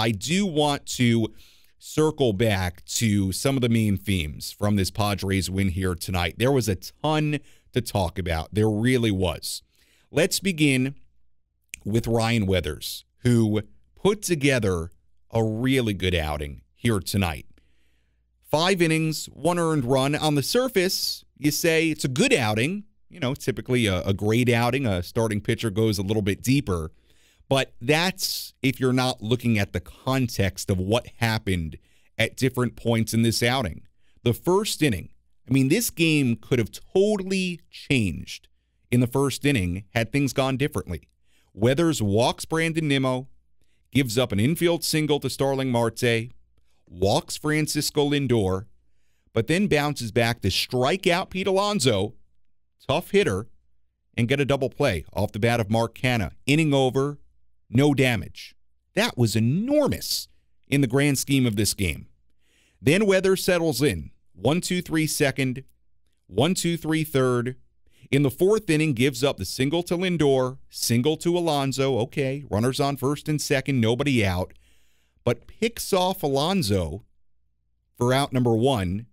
I do want to circle back to some of the main themes from this Padres win here tonight. There was a ton to talk about. There really was. Let's begin with Ryan Weathers, who put together a really good outing here tonight. 5 innings, 1 earned run. On the surface, you say it's a good outing. You know, typically a great outing. A starting pitcher goes a little bit deeper. But that's if you're not looking at the context of what happened at different points in this outing. The first inning, I mean, this game could have totally changed in the first inning had things gone differently. Weathers walks Brandon Nimmo, gives up an infield single to Starling Marte, walks Francisco Lindor, but then bounces back to strike out Pete Alonso, tough hitter, and get a double play off the bat of Mark Canha. Inning over, no damage. That was enormous in the grand scheme of this game. Then Weathers settles in. 1-2-3 second, 1-2-3 third. In the fourth inning, gives up the single to Lindor, single to Alonso. Okay, runners on first and second, nobody out. But picks off Alonso for out number 1.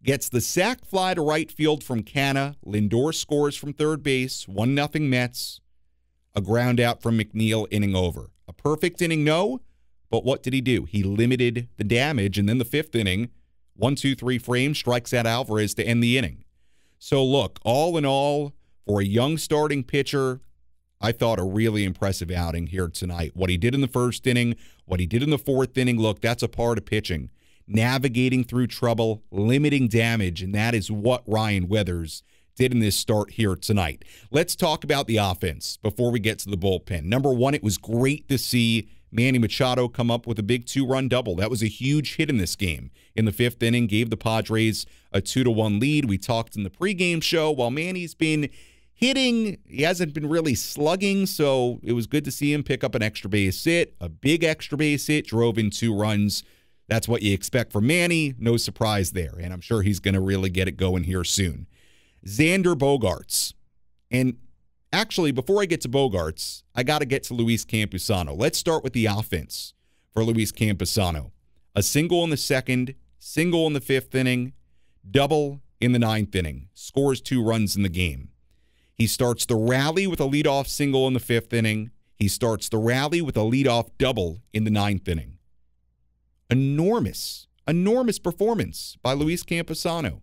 Gets the sac fly to right field from Canha. Lindor scores from third base. 1-0 Mets. A ground out from McNeil, inning over. A perfect inning, no. But what did he do? He limited the damage. And then the fifth inning, 1-2-3 frame, strikes out Alvarez to end the inning. So look, all in all, for a young starting pitcher, I thought a really impressive outing here tonight. What he did in the first inning, what he did in the fourth inning, look, that's a part of pitching. Navigating through trouble, limiting damage, and that is what Ryan Weathers did in this start here tonight. Let's talk about the offense before we get to the bullpen. Number one, it was great to see Manny Machado come up with a big 2-run double. That was a huge hit in this game. In the fifth inning, gave the Padres a 2-1 lead. We talked in the pregame show. While Manny's been hitting, he hasn't been really slugging, so it was good to see him pick up an extra base hit. A big extra base hit, drove in 2 runs. That's what you expect from Manny. No surprise there, and I'm sure he's going to really get it going here soon. Xander Bogaerts. And actually, before I get to Bogaerts, I got to get to Luis Campusano. Let's start with the offense for Luis Campusano. A single in the second, single in the fifth inning, double in the ninth inning. Scores 2 runs in the game. He starts the rally with a leadoff single in the fifth inning. He starts the rally with a leadoff double in the ninth inning. Enormous performance by Luis Campusano.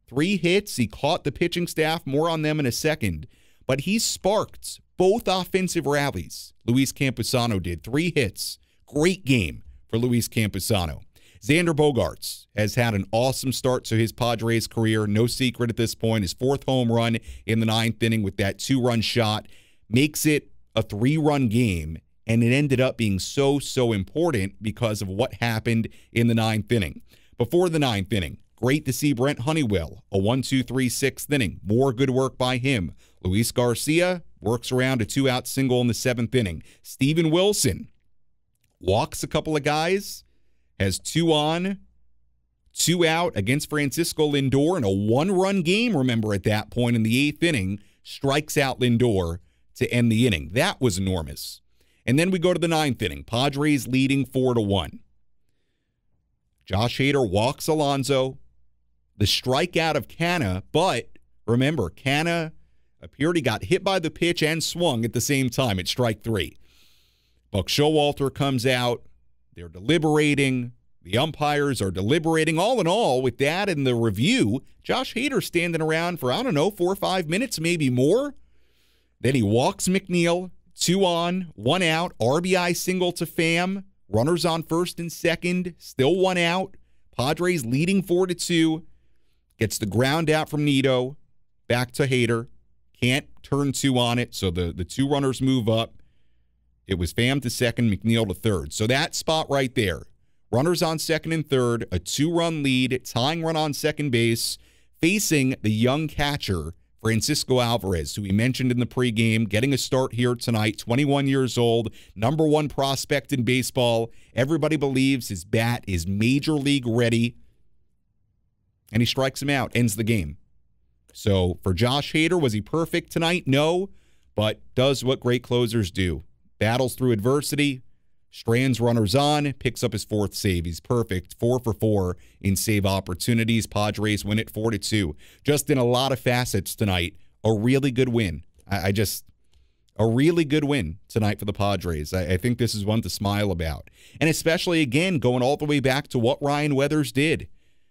3 hits. He caught the pitching staff. More on them in a second. But he sparked both offensive rallies. Luis Campusano did. 3 hits. Great game for Luis Campusano. Xander Bogaerts has had an awesome start to his Padres career. No secret at this point. His 4th home run in the 9th inning with that 2-run shot makes it a 3-run game. And it ended up being so important because of what happened in the 9th inning. Before the 9th inning, great to see Brent Honeywell, a 1-2-3 6th inning. More good work by him. Luis Garcia works around a 2-out single in the 7th inning. Steven Wilson walks a couple of guys, has 2 on, 2 out against Francisco Lindor in a 1-run game, remember, at that point in the 8th inning, strikes out Lindor to end the inning. That was enormous. And then we go to the 9th inning. Padres leading 4-1. Josh Hader walks Alonso. The strikeout of Canha, but remember, Canha appeared he got hit by the pitch and swung at the same time at strike 3. Buck Showalter comes out. They're deliberating. The umpires are deliberating. All in all, with that and the review, Josh Hader standing around for, 4 or 5 minutes, maybe more. Then he walks McNeil. 2 on, 1 out, RBI single to Pham. Runners on first and second, still 1 out. Padres leading 4-2. Gets the ground out from Nido. Back to Hader. Can't turn 2 on it, so the 2 runners move up. It was Pham to second, McNeil to third. So that spot right there. Runners on second and third, a 2-run lead, tying run on second base, facing the young catcher, Francisco Alvarez, who we mentioned in the pregame, getting a start here tonight, 21 years old, number 1 prospect in baseball. Everybody believes his bat is major league ready. And he strikes him out, ends the game. So for Josh Hader, was he perfect tonight? No, but does what great closers do. Battles through adversity, Strands runners on, picks up his 4th save. He's perfect. 4 for 4 in save opportunities. Padres win it 4-2. Just in a lot of facets tonight, a really good win. A really good win tonight for the Padres. I think this is one to smile about. And especially, again, going all the way back to what Ryan Weathers did.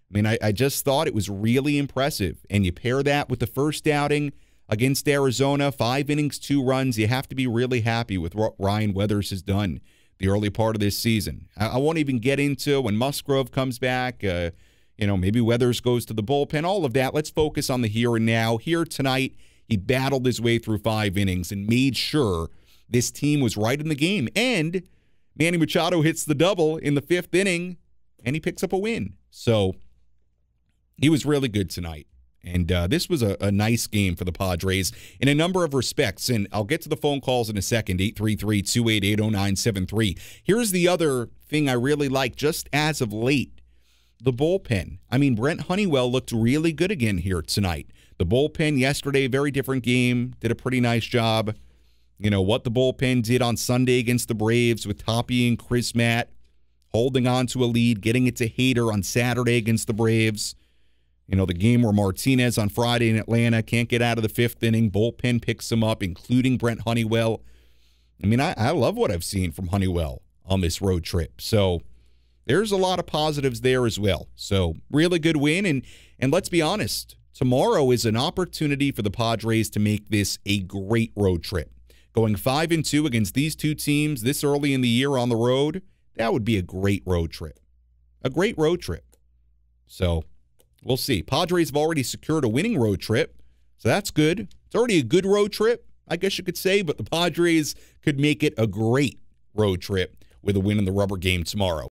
I mean, I just thought it was really impressive. And you pair that with the first outing against Arizona, 5 innings, 2 runs. You have to be really happy with what Ryan Weathers has done the early part of this season. I won't even get into when Musgrove comes back, maybe Weathers goes to the bullpen, all of that. Let's focus on the here and now. Here tonight, he battled his way through 5 innings and made sure this team was right in the game. And Manny Machado hits the double in the 5th inning, and he picks up a win. So he was really good tonight. And this was a nice game for the Padres in a number of respects. And I'll get to the phone calls in a second, 833-288-0973. Here's the other thing I really like just as of late, the bullpen. I mean, Brent Honeywell looked really good again here tonight. The bullpen yesterday, very different game, did a pretty nice job. You know, what the bullpen did on Sunday against the Braves with Toppy and Chris Matt, holding on to a lead, getting it to Hader on Saturday against the Braves. You know, the game where Martinez on Friday in Atlanta can't get out of the 5th inning. Bullpen picks him up, including Brent Honeywell. I mean, I love what I've seen from Honeywell on this road trip. So there's a lot of positives there as well. So really good win. And let's be honest, tomorrow is an opportunity for the Padres to make this a great road trip. Going 5-2 against these two teams this early in the year on the road, that would be a great road trip. A great road trip. So we'll see. Padres have already secured a winning road trip, so that's good. It's already a good road trip, I guess you could say, but the Padres could make it a great road trip with a win in the rubber game tomorrow.